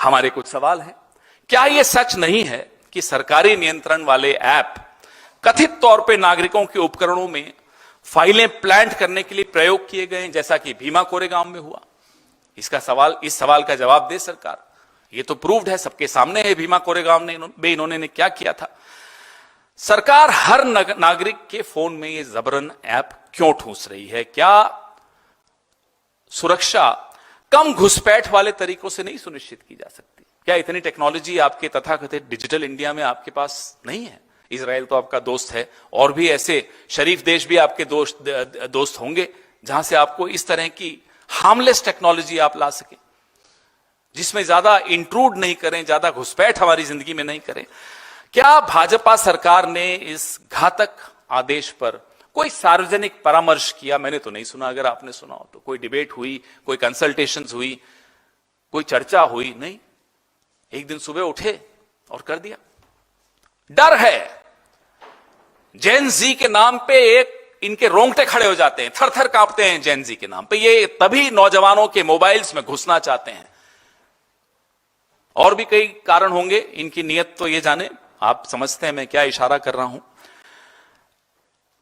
हमारे कुछ सवाल हैं। क्या यह सच नहीं है कि सरकारी नियंत्रण वाले ऐप कथित तौर पे नागरिकों के उपकरणों में फाइलें प्लांट करने के लिए प्रयोग किए गए, जैसा कि भीमा कोरेगांव में हुआ? इस सवाल का जवाब दे सरकार। ये तो प्रूव्ड है, सबके सामने है भीमा कोरेगांव में इन्होंने क्या किया था। सरकार हर नागरिक के फोन में ये जबरन ऐप क्यों ठूस रही है? क्या सुरक्षा कम घुसपैठ वाले तरीकों से नहीं सुनिश्चित की जा सकती? क्या इतनी टेक्नोलॉजी आपके तथाकथित डिजिटल इंडिया में आपके पास नहीं है? इजराइल तो आपका दोस्त है, और भी ऐसे शरीफ देश भी आपके दोस्त होंगे जहां से आपको इस तरह की हार्मलेस टेक्नोलॉजी आप ला सके, जिसमें ज्यादा इंट्रूड नहीं करें, ज्यादा घुसपैठ हमारी जिंदगी में नहीं करें। क्या भाजपा सरकार ने इस घातक आदेश पर कोई सार्वजनिक परामर्श किया? मैंने तो नहीं सुना। अगर आपने सुना हो तो कोई डिबेट हुई, कोई कंसल्टेशंस हुई, कोई चर्चा हुई? नहीं, एक दिन सुबह उठे और कर दिया। डर है। जेन जी के नाम पे इनके रोंगटे खड़े हो जाते हैं, थर थर कांपते हैं जेन जी के नाम पे। ये तभी नौजवानों के मोबाइल्स में घुसना चाहते हैं। और भी कई कारण होंगे, इनकी नीयत तो ये जाने। आप समझते हैं मैं क्या इशारा कर रहा हूं।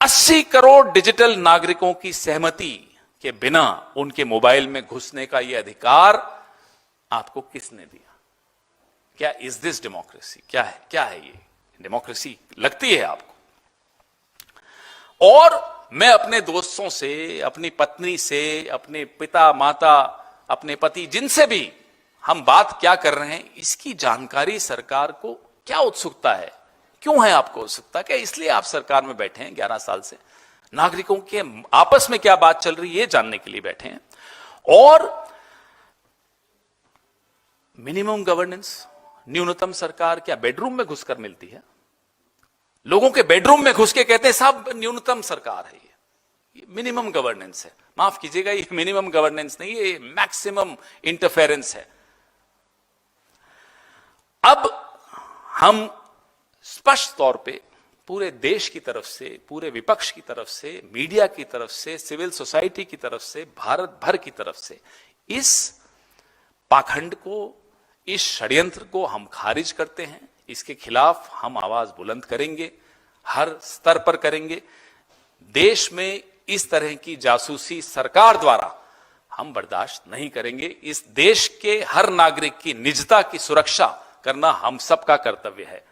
80 करोड़ डिजिटल नागरिकों की सहमति के बिना उनके मोबाइल में घुसने का यह अधिकार आपको किसने दिया? क्या इज दिस डेमोक्रेसी? क्या है ये डेमोक्रेसी लगती है आपको? और मैं अपने दोस्तों से, अपनी पत्नी से, अपने पिता माता, अपने पति, जिनसे भी हम बात क्या कर रहे हैं, इसकी जानकारी सरकार को क्या उत्सुकता है? क्यों है आपको उत्सुकता? क्या इसलिए आप सरकार में बैठे हैं 11 साल से? नागरिकों के आपस में क्या बात चल रही है ये जानने के लिए बैठे हैं। और मिनिमम गवर्नेंस, न्यूनतम सरकार क्या बेडरूम में घुसकर मिलती है? लोगों के बेडरूम में घुस के कहते हैं साहब न्यूनतम सरकार है, ये मिनिमम गवर्नेंस है। माफ कीजिएगा, ये मिनिमम गवर्नेंस नहीं, ये मैक्सिमम इंटरफेरेंस है। अब हम स्पष्ट तौर पे पूरे देश की तरफ से, पूरे विपक्ष की तरफ से, मीडिया की तरफ से, सिविल सोसाइटी की तरफ से, भारत भर की तरफ से इस पाखंड को, इस षड्यंत्र को हम खारिज करते हैं। इसके खिलाफ हम आवाज बुलंद करेंगे, हर स्तर पर करेंगे। देश में इस तरह की जासूसी सरकार द्वारा हम बर्दाश्त नहीं करेंगे। इस देश के हर नागरिक की निजता की सुरक्षा करना हम सबका कर्तव्य है।